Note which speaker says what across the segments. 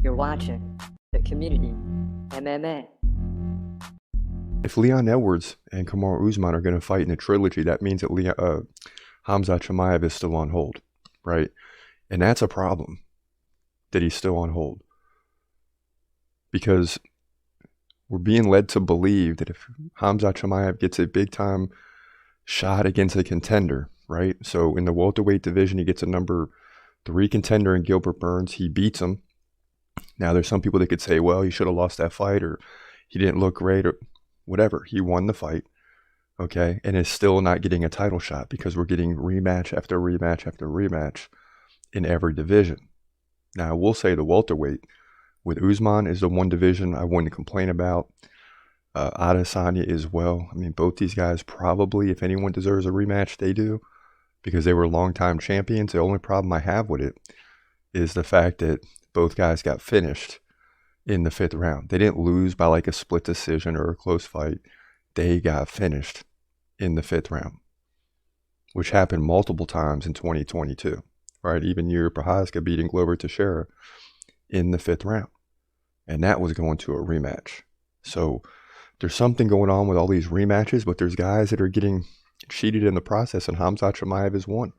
Speaker 1: You're watching the Community MMA.
Speaker 2: If Leon Edwards and Kamaru Usman are going to fight in a trilogy, that means that Khamzat Chimaev is still on hold, right? And that's a problem, that he's still on hold. Because we're being led to believe that if Khamzat Chimaev gets a big-time shot against a contender, right? So in the welterweight division, he gets a number 3 contender in Gilbert Burns. He beats him. Now, there's some people that could say, well, he should have lost that fight, or he didn't look great, or whatever. He won the fight, okay, and is still not getting a title shot because we're getting rematch after rematch after rematch in every division. Now, I will say the welterweight with Usman is the one division I wouldn't complain about. Adesanya as well. I mean, both these guys probably, if anyone deserves a rematch, they do, because they were longtime champions. The only problem I have with it is the fact that both guys got finished in the 5th round. They didn't lose by like a split decision or a close fight. They got finished in the 5th round, which happened multiple times in 2022, right? Even Yuri Prochazka beating Glover Teixeira in the 5th round. And that was going to a rematch. So there's something going on with all these rematches, but there's guys that are getting cheated in the process, and Khamzat Chimaev is one.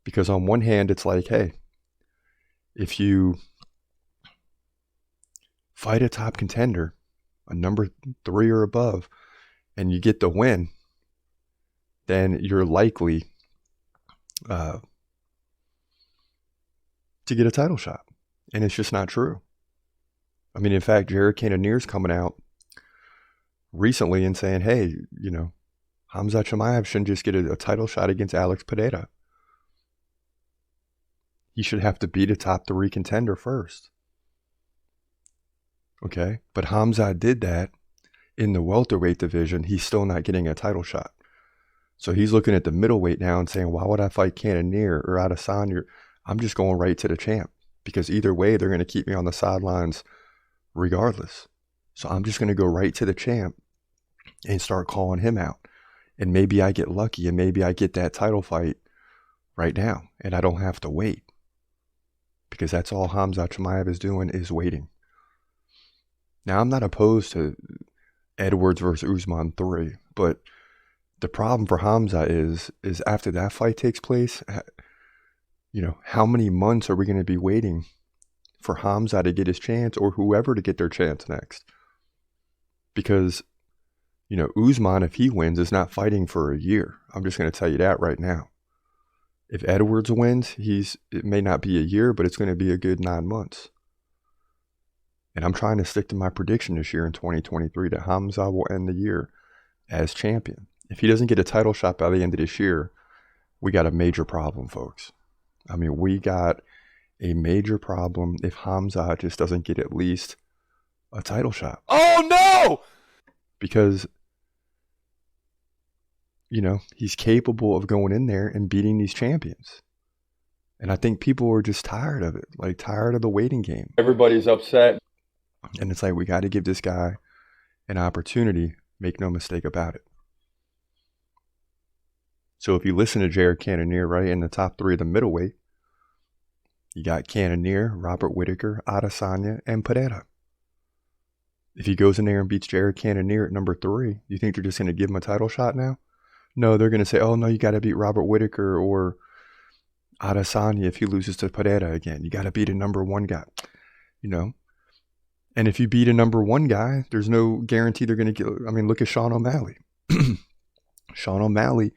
Speaker 2: Because on one hand, it's like, hey, if you fight a top contender, a number 3 or above, and you get the win, then you're likely to get a title shot. And it's just not true. I mean, in fact, Jared Cannonier's coming out recently and saying, hey, you know, Khamzat Chimaev shouldn't just get a title shot against Alex Pereira. He should have to beat a top 3 contender first. Okay? But Khamzat did that in the welterweight division. He's still not getting a title shot. So he's looking at the middleweight now and saying, why would I fight Cannonier or Adesanya? I'm just going right to the champ, because either way, they're going to keep me on the sidelines regardless. So I'm just going to go right to the champ and start calling him out. And maybe I get lucky, and maybe I get that title fight right now, and I don't have to wait. Because that's all Khamzat Chimaev is doing, is waiting. Now, I'm not opposed to Edwards versus Usman 3, but the problem for Khamzat is after that fight takes place, you know, how many months are we going to be waiting for Khamzat to get his chance, or whoever to get their chance next? Because, you know, Usman, if he wins, is not fighting for a year. I'm just going to tell you that right now. If Edwards wins, it may not be a year, but it's going to be a good 9 months. And I'm trying to stick to my prediction this year in 2023 that Khamzat will end the year as champion. If he doesn't get a title shot by the end of this year, we got a major problem, folks. I mean, we got a major problem if Khamzat just doesn't get at least a title shot.
Speaker 3: Oh, no!
Speaker 2: Because, you know, he's capable of going in there and beating these champions. And I think people are just tired of it, like tired of the waiting game.
Speaker 3: Everybody's upset.
Speaker 2: And it's like, we got to give this guy an opportunity. Make no mistake about it. So if you listen to Jared Cannonier, right, in the top 3 of the middleweight, you got Cannonier, Robert Whittaker, Adesanya, and Pereira. If he goes in there and beats Jared Cannonier at number 3, you think they're just going to give him a title shot now? No, they're going to say, oh, no, you got to beat Robert Whittaker or Adesanya if he loses to Pereira again. You got to beat a number 1 guy, you know? And if you beat a number 1 guy, there's no guarantee they're going to get. I mean, look at Sean O'Malley. Sean O'Malley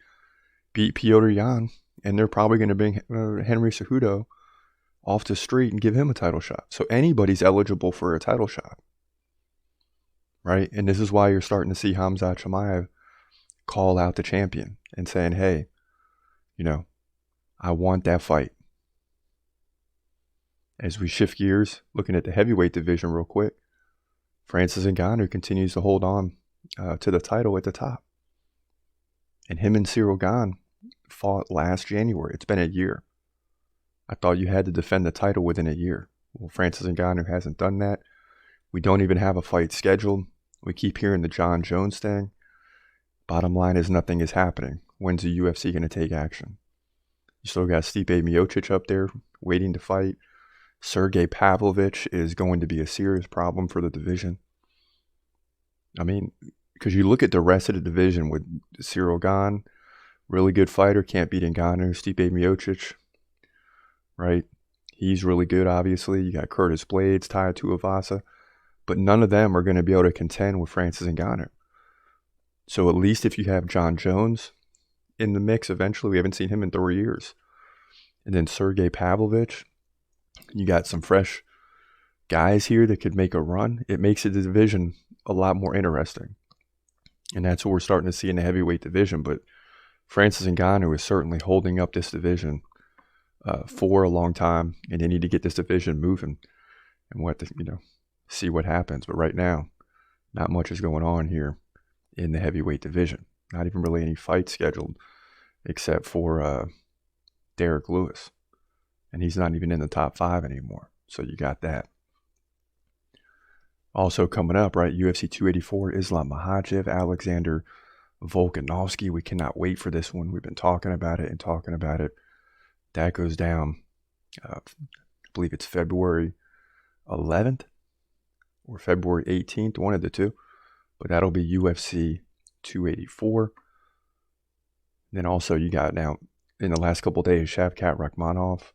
Speaker 2: beat Piotr Jan, and they're probably going to bring Henry Cejudo off the street and give him a title shot. So anybody's eligible for a title shot, right? And this is why you're starting to see Khamzat Chimaev call out the champion and saying, hey, you know, I want that fight. As we shift gears, looking at the heavyweight division real quick, Francis Ngannou continues to hold on to the title at the top. And him and Cyril Gane fought last January. It's been a year. I thought you had to defend the title within a year. Well, Francis Ngannou hasn't done that. We don't even have a fight scheduled. We keep hearing the John Jones thing. Bottom line is nothing is happening. When's the UFC going to take action? You still got Stipe Miocic up there waiting to fight. Sergey Pavlovich is going to be a serious problem for the division. I mean, because you look at the rest of the division with Cyril Gane, really good fighter, can't beat Ngannou. Stipe Miocic, right? He's really good, obviously. You got Curtis Blades, Tai Tuivasa, but none of them are going to be able to contend with Francis Ngannou. So at least if you have John Jones in the mix eventually, we haven't seen him in 3 years. And then Sergey Pavlovich, you got some fresh guys here that could make a run. It makes the division a lot more interesting. And that's what we're starting to see in the heavyweight division. But Francis Ngannou is certainly holding up this division for a long time. And they need to get this division moving and see what happens. But right now, not much is going on here in the heavyweight division. Not even really any fights scheduled except for Derek Lewis. And he's not even in the top 5 anymore. So you got that. Also coming up, right, UFC 284, Islam Makhachev, Alexander Volkanovski. We cannot wait for this one. We've been talking about it. That goes down, I believe it's February 11th or February 18th, one of the two. But that'll be UFC 284. Then also you got now, in the last couple of days, Shavkat Rakhmonov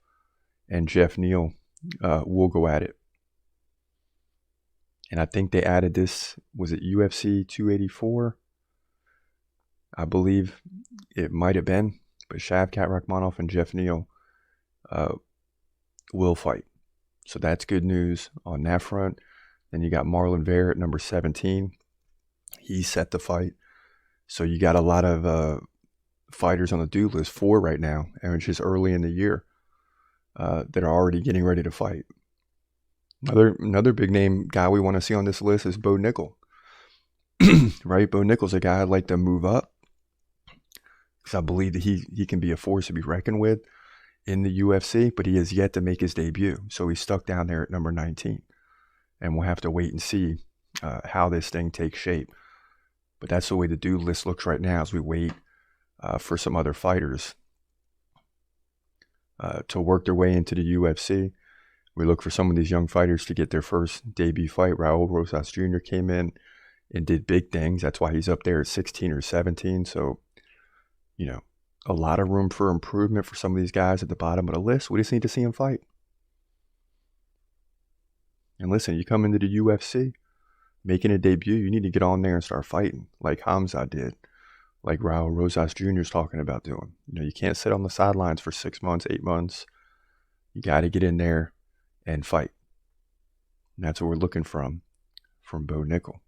Speaker 2: and Jeff Neal will go at it. And I think they added this, was it UFC 284? I believe it might have been. But Shavkat Rakhmonov and Jeff Neal will fight. So that's good news on that front. Then you got Marlon Vera at number 17. He's set to fight. So you got a lot of fighters on the due list, 4 right now, and it's just early in the year, that are already getting ready to fight. Another big name guy we want to see on this list is Bo Nickel. Right? Bo Nickel's a guy I'd like to move up because I believe that he can be a force to be reckoned with in the UFC, but he has yet to make his debut. So he's stuck down there at number 19. And we'll have to wait and see how this thing takes shape. But that's the way the due list looks right now as we wait for some other fighters to work their way into the UFC. We look for some of these young fighters to get their first debut fight. Raul Rosas Jr. came in and did big things. That's why he's up there at 16 or 17. So, a lot of room for improvement for some of these guys at the bottom of the list. We just need to see them fight. And listen, you come into the UFC, making a debut, you need to get on there and start fighting like Khamzat did, like Raul Rosas Jr. is talking about doing. You can't sit on the sidelines for 6 months, 8 months. You got to get in there and fight. And that's what we're looking from Bo Nickel.